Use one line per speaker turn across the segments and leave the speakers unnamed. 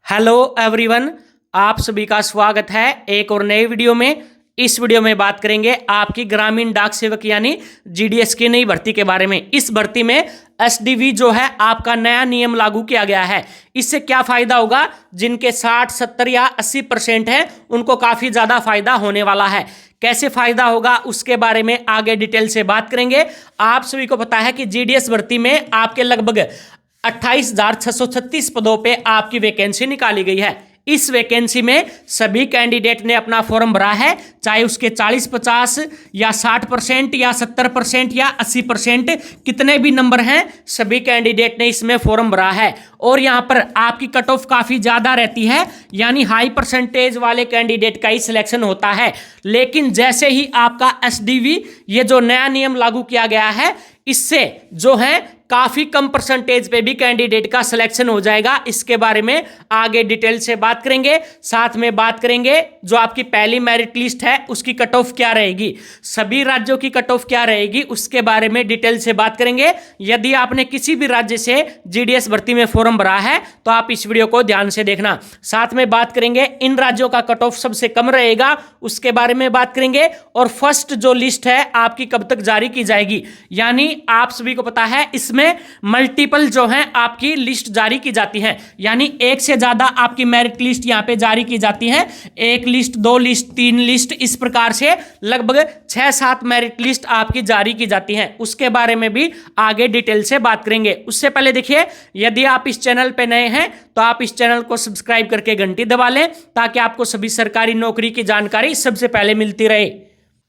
Hello everyone, आप सभी का स्वागत है एक और नए वीडियो में। इस वीडियो में बात करेंगे आपकी ग्रामीण डाक सेवक यानी जीडीएस की नई भर्ती के बारे में। इस भर्ती में एसडीवी जो है आपका नया नियम लागू किया गया है। इससे क्या फायदा होगा? जिनके 60, 70 या 80% है उनको काफी ज्यादा फायदा होने वाला है। कैसे फायदा होगा उसके बारे में आगे डिटेल से बात करेंगे। आप सभी को पता है कि जीडीएस भर्ती में आपके लगभग 28,636 पदों पे आपकी वैकेंसी निकाली गई है। इस वैकेंसी में सभी कैंडिडेट ने अपना फॉर्म भरा है, चाहे उसके 40, 50 या 60% या 70% या 80% कितने भी नंबर हैं, सभी कैंडिडेट ने इसमें फॉर्म भरा है। और यहां पर आपकी कट ऑफ काफी ज्यादा रहती है, यानी हाई परसेंटेज वाले कैंडिडेट का ही सिलेक्शन होता है। लेकिन जैसे ही आपका एसडीवी ये जो नया नियम लागू किया गया है, इससे जो है काफी कम परसेंटेज पे भी कैंडिडेट का सिलेक्शन हो जाएगा। इसके बारे में आगे डिटेल से बात करेंगे। साथ में बात करेंगे जो आपकी पहली मेरिट लिस्ट है उसकी कट ऑफ क्या रहेगी, सभी राज्यों की कट ऑफ क्या रहेगी, उसके बारे में डिटेल से बात करेंगे। यदि आपने किसी भी राज्य से जीडीएस भर्ती में फॉर्म भरा है तो आप इस वीडियो को ध्यान से देखना। साथ में बात करेंगे इन राज्यों का कट ऑफ सबसे कम रहेगा, उसके बारे में बात करेंगे। और फर्स्ट जो लिस्ट है आपकी कब तक जारी की जाएगी, यानी आप सभी को पता है इसमें मल्टीपल जो है आपकी लिस्ट जारी की जाती है, यानी एक से ज्यादा आपकी मेरिट लिस्ट यहां पे जारी की जाती है। एक लिस्ट, 2 लिस्ट, 3 लिस्ट, इस प्रकार से लगभग 6-7 मेरिट लिस्ट आपकी जारी की जाती है। उसके बारे में भी आगे डिटेल से बात करेंगे। उससे पहले देखिए, यदि आप इस चैनल पे नए हैं तो आप इस चैनल को सब्सक्राइब करके घंटी दबा लें ताकि आपको सभी सरकारी नौकरी की जानकारी सबसे पहले मिलती रहे।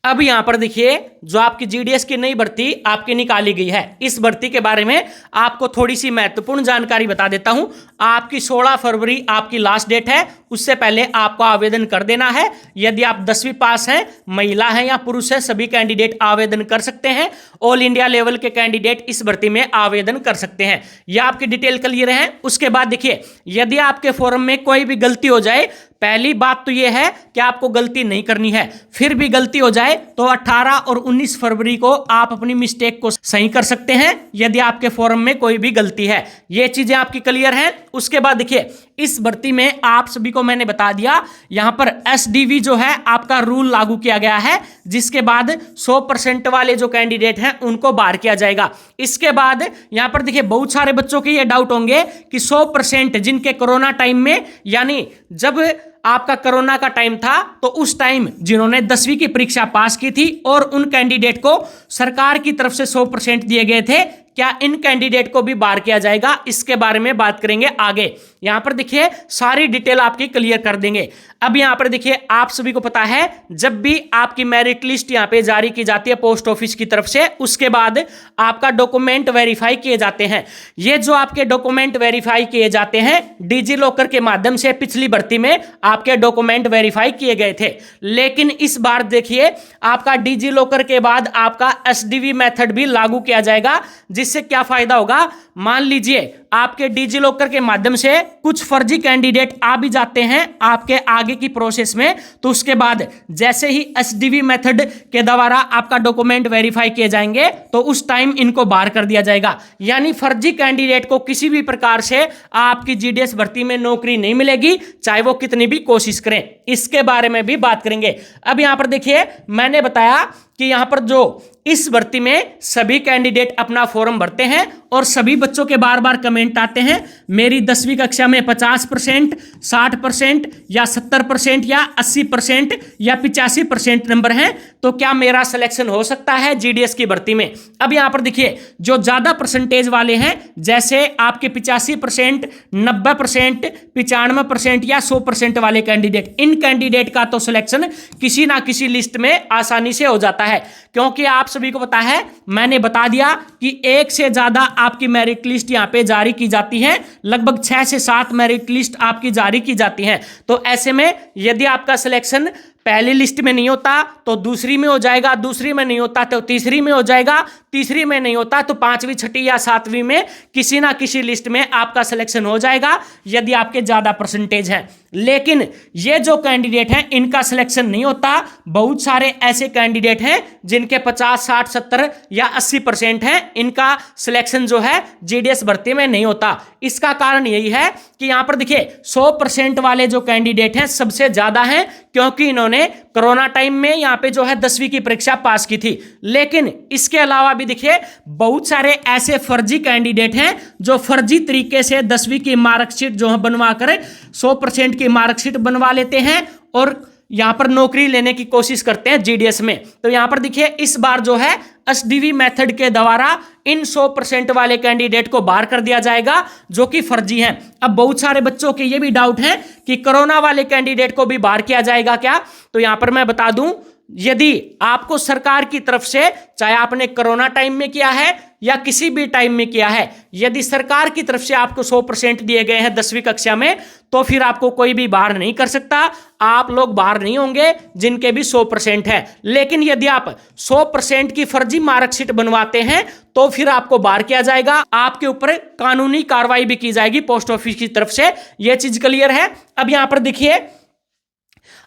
अब यहां पर देखिए जो आपकी जीडीएस की नई भर्ती आपकी निकाली गई है, इस भर्ती के बारे में आपको थोड़ी सी महत्वपूर्ण जानकारी बता देता हूं। आपकी 16 फरवरी आपकी लास्ट डेट है, उससे पहले आपको आवेदन कर देना है। यदि आप 10वीं पास हैं, महिला हैं या पुरुष हैं, सभी कैंडिडेट आवेदन कर सकते हैं। ऑल इंडिया लेवल के कैंडिडेट इस भर्ती में आवेदन कर सकते हैं। यह आपकी डिटेल क्लियर है। उसके बाद देखिए, यदि आपके फॉर्म में कोई भी गलती हो जाए, पहली बात तो यह है कि आपको गलती नहीं करनी है। फिर भी गलती हो जाए तो 18 और 19 फरवरी को आप अपनी मिस्टेक को सही कर सकते हैं यदि आपके फॉर्म में कोई भी गलती है। ये चीजें आपकी क्लियर हैं। उसके बाद देखिए, इस भर्ती में आप सभी को मैंने बता दिया, यहां पर एसडीवी जो है आपका रूल लागू किया गया है, जिसके बाद 100% वाले जो कैंडिडेट हैं उनको बाहर किया जाएगा। इसके बाद यहां पर देखिए, बहुत सारे बच्चों के ये डाउट होंगे कि 100% जिनके कोरोना टाइम में, यानी जब आपका कोरोना का टाइम था तो उस टाइम जिन्होंने 10वीं की परीक्षा पास की थी और उन कैंडिडेट को सरकार की तरफ से 100% दिए गए थे, क्या इन कैंडिडेट को भी बाहर किया जाएगा? इसके बारे में बात करेंगे आगे। यहां पर देखिए सारी डिटेल आपकी क्लियर कर देंगे। अब यहां पर देखिए, आप सभी को पता है जब भी आपकी मेरिट लिस्ट यहां पे जारी की जाती है पोस्ट ऑफिस की तरफ से, उसके बाद आपका डॉक्यूमेंट वेरीफाई किए जाते हैं। ये जो आपके डॉक्यूमेंट वेरीफाई किए जाते हैं, डिजी लॉकर के माध्यम से पिछली भर्ती में आपके डॉक्यूमेंट वेरीफाई किए गए थे। लेकिन इस बार देखिए, आपका डिजी लॉकर के बाद आपका एसडीवी मेथड भी लागू किया जाएगा। जिससे क्या फायदा होगा? मान लीजिए आपके डिजी लॉकर के माध्यम से कुछ फर्जी कैंडिडेट आ भी जाते हैं आपके आगे की प्रोसेस में, तो उसके बाद जैसे ही एसडीवी मेथड के द्वारा आपका डॉक्यूमेंट वेरीफाई किए जाएंगे तो उस टाइम इनको बाहर कर दिया जाएगा। यानी फर्जी कैंडिडेट को किसी भी प्रकार से आपकी जीडीएस भर्ती में नौकरी नहीं मिलेगी, चाहे वो कितनी भी कोशिश करें। इसके बारे में भी बात करेंगे। अब यहां पर देखिए, मैंने बताया कि यहां पर जो इस भर्ती में सभी कैंडिडेट अपना फॉर्म भरते हैं और सभी बच्चों के बार बार कमेंट आते हैं, मेरी 10वीं कक्षा में 50%, 60% या 70% या 80% या 85% नंबर हैं, तो क्या मेरा सिलेक्शन हो सकता है जीडीएस की भर्ती में? अब यहां पर देखिए, जो ज्यादा परसेंटेज वाले हैं, जैसे आपके 85%, 90%, 95% या 100% वाले कैंडिडेट, इन कैंडिडेट का तो सिलेक्शन किसी ना किसी लिस्ट में आसानी से हो जाता है। क्योंकि आप सभी को पता है, मैंने बता दिया कि एक से ज्यादा आपकी मेरिट लिस्ट यहां पे जारी की जाती है, लगभग 6 से 7 मेरिट लिस्ट आपकी जारी की जाती है। तो ऐसे में यदि आपका सिलेक्शन पहली लिस्ट में नहीं होता तो दूसरी में हो जाएगा, दूसरी में नहीं होता तो तीसरी में हो जाएगा, तीसरी में नहीं होता तो पांचवी, छठी या सातवीं में किसी ना किसी लिस्ट में आपका सिलेक्शन हो जाएगा यदि आपके ज्यादा परसेंटेज है। लेकिन ये जो कैंडिडेट हैं इनका सिलेक्शन नहीं होता। बहुत सारे ऐसे कैंडिडेट हैं जिनके 50, 60, 70 या 80% हैं, इनका सिलेक्शन जो है जीडीएस भर्ती में नहीं होता। इसका कारण यही है कि यहां पर देखिए 100% वाले जो कैंडिडेट हैं सबसे ज्यादा हैं, क्योंकि इन्होंने कोरोना टाइम में यहां पे जो है 10वीं की परीक्षा पास की थी। लेकिन इसके अलावा भी देखिए बहुत सारे ऐसे फर्जी कैंडिडेट हैं जो फर्जी तरीके से 10वीं की मार्कशीट जो है बनवा कर 100% की मार्कशीट बनवा लेते हैं और यहां पर नौकरी लेने की कोशिश करते हैं जीडीएस में। तो यहां पर देखिए इस बार जो है एसडीवी मेथड के द्वारा इन 100% वाले कैंडिडेट को बाहर कर दिया जाएगा जो कि फर्जी हैं। अब बहुत सारे बच्चों के ये भी डाउट है कि कोरोना वाले कैंडिडेट को भी बाहर किया जाएगा क्या? तो यहां पर मैं बता दूं, यदि आपको सरकार की तरफ से, चाहे आपने कोरोना टाइम में किया है या किसी भी टाइम में किया है, यदि सरकार की तरफ से आपको 100% दिए गए हैं 10वीं कक्षा में, तो फिर आपको कोई भी बाहर नहीं कर सकता। आप लोग बाहर नहीं होंगे जिनके भी 100% है। लेकिन यदि आप 100% की फर्जी मार्कशीट बनवाते हैं तो फिर आपको बाहर किया जाएगा, आपके ऊपर कानूनी कार्रवाई भी की जाएगी पोस्ट ऑफिस की तरफ से। यह चीज क्लियर है। अब यहां पर देखिए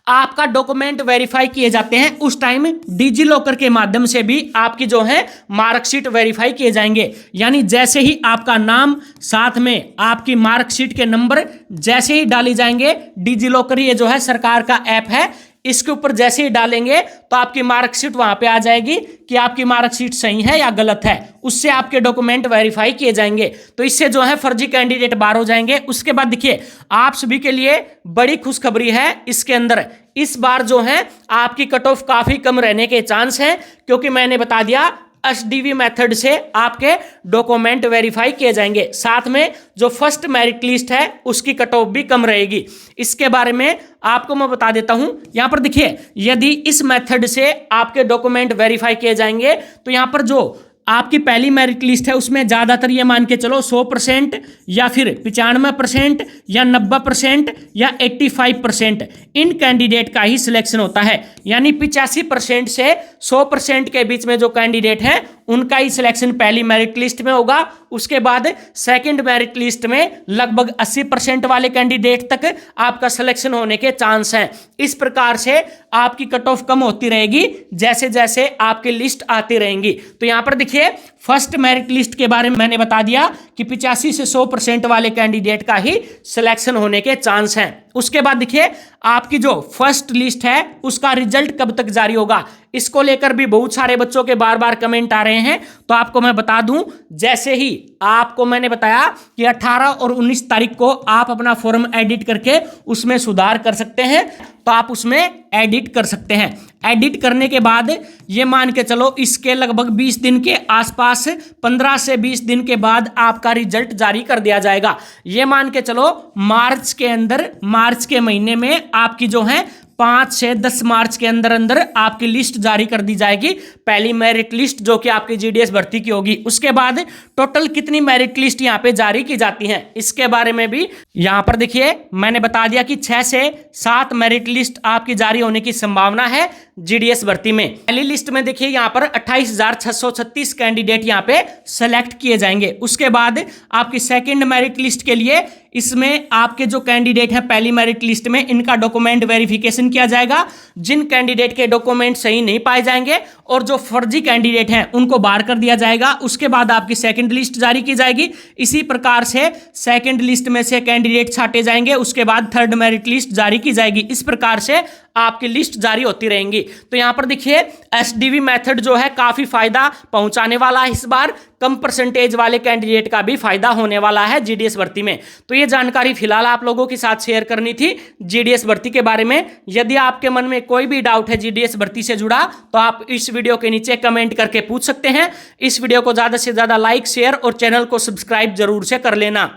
आपका डॉक्यूमेंट वेरीफाई किए जाते हैं, उस टाइम डिजी लॉकर के माध्यम से भी आपकी जो है मार्कशीट वेरीफाई किए जाएंगे। यानी जैसे ही आपका नाम साथ में आपकी मार्कशीट के नंबर जैसे ही डाले जाएंगे, डिजी लॉकर ये जो है सरकार का ऐप है, इसके ऊपर जैसे ही डालेंगे तो आपकी मार्कशीट वहां पे आ जाएगी कि आपकी मार्कशीट सही है या गलत है। उससे आपके डॉक्यूमेंट वेरीफाई किए जाएंगे। तो इससे जो है फर्जी कैंडिडेट बाहर हो जाएंगे। उसके बाद देखिए आप सभी के लिए बड़ी खुशखबरी है इसके अंदर। इस बार जो है आपकी कट ऑफ काफी कम रहने के चांस हैं, क्योंकि मैंने बता दिया एसडीवी मेथड से आपके डॉक्यूमेंट वेरीफाई किए जाएंगे। साथ में जो फर्स्ट मेरिट लिस्ट है उसकी कट ऑफ भी कम रहेगी। इसके बारे में आपको मैं बता देता हूं। यहां पर देखिए यदि इस मेथड से आपके डॉक्यूमेंट वेरीफाई किए जाएंगे तो यहां पर जो आपकी पहली मेरिट लिस्ट है उसमें ज्यादातर ये मान के चलो 100% या फिर 95% या 90% या 85% इन कैंडिडेट का ही सिलेक्शन होता है। यानी 85% से 100% के बीच में जो कैंडिडेट हैं उनका ही सिलेक्शन पहली मेरिट लिस्ट में होगा। उसके बाद सेकंड मेरिट लिस्ट में लगभग 80% वाले कैंडिडेट तक आपका सिलेक्शन होने के चांस हैं। इस प्रकार से आपकी कट ऑफ कम होती रहेगी जैसे जैसे आपकी लिस्ट आती रहेंगी। तो यहां पर देखिए फर्स्ट मेरिट लिस्ट के बारे में मैंने बता दिया कि 85 से 100% वाले कैंडिडेट का ही सिलेक्शन होने के चांस हैं। उसके बाद देखिए आपकी जो फर्स्ट लिस्ट है उसका रिजल्ट कब तक जारी होगा, इसको लेकर भी बहुत सारे बच्चों के बार बार कमेंट आ रहे हैं। तो आपको मैं बता दूं, जैसे ही आपको मैंने बताया कि 18 और 19 तारीख को आप अपना फॉर्म एडिट करके उसमें सुधार कर सकते हैं, तो आप उसमें एडिट कर सकते हैं। एडिट करने के बाद ये मान के चलो इसके लगभग 20 दिन के आसपास, 15 से 20 दिन के बाद आपका रिजल्ट जारी कर दिया जाएगा। ये मान के चलो मार्च के अंदर, मार्च के महीने में आपकी जो है 5 से 10 मार्च के अंदर अंदर आपकी लिस्ट जारी कर दी जाएगी, पहली मेरिट लिस्ट जो कि आपकी जीडीएस भर्ती की होगी। उसके बाद टोटल कितनी मेरिट लिस्ट यहाँ पे जारी की जाती हैं इसके बारे में भी यहाँ पर देखिए मैंने बता दिया कि 6 से 7 मेरिट लिस्ट आपकी जारी होने की संभावना है जीडीएस भर्ती में। पहली लिस्ट में देखिए यहाँ पर 28,636 कैंडिडेट यहाँ पे सेलेक्ट किए जाएंगे। उसके बाद आपकी सेकंड मेरिट लिस्ट के लिए इसमें आपके जो कैंडिडेट हैं पहली मेरिट लिस्ट में इनका डॉक्यूमेंट वेरिफिकेशन किया जाएगा। जिन कैंडिडेट के डॉक्यूमेंट सही नहीं पाए जाएंगे और जो फर्जी कैंडिडेट हैं उनको बाहर कर दिया जाएगा। उसके बाद आपकी सेकंड लिस्ट जारी की जाएगी। इसी प्रकार से सेकंड लिस्ट में से कैंडिडेट छांटे जाएंगे, उसके बाद थर्ड मेरिट लिस्ट जारी की जाएगी। इस प्रकार से आपकी लिस्ट जारी होती रहेंगी। तो यहां पर देखिए एसडीवी मेथड जो है काफी फायदा पहुंचाने वाला है। इस बार कम परसेंटेज वाले कैंडिडेट का भी फायदा होने वाला है जीडीएस भर्ती में। तो ये जानकारी फिलहाल आप लोगों के साथ शेयर करनी थी जीडीएस भर्ती के बारे में। यदि आपके मन में कोई भी डाउट है जीडीएस भर्ती से जुड़ा तो आप इस वीडियो के नीचे कमेंट करके पूछ सकते हैं। इस वीडियो को ज्यादा से ज्यादा लाइक, शेयर और चैनल को सब्सक्राइब जरूर से कर लेना।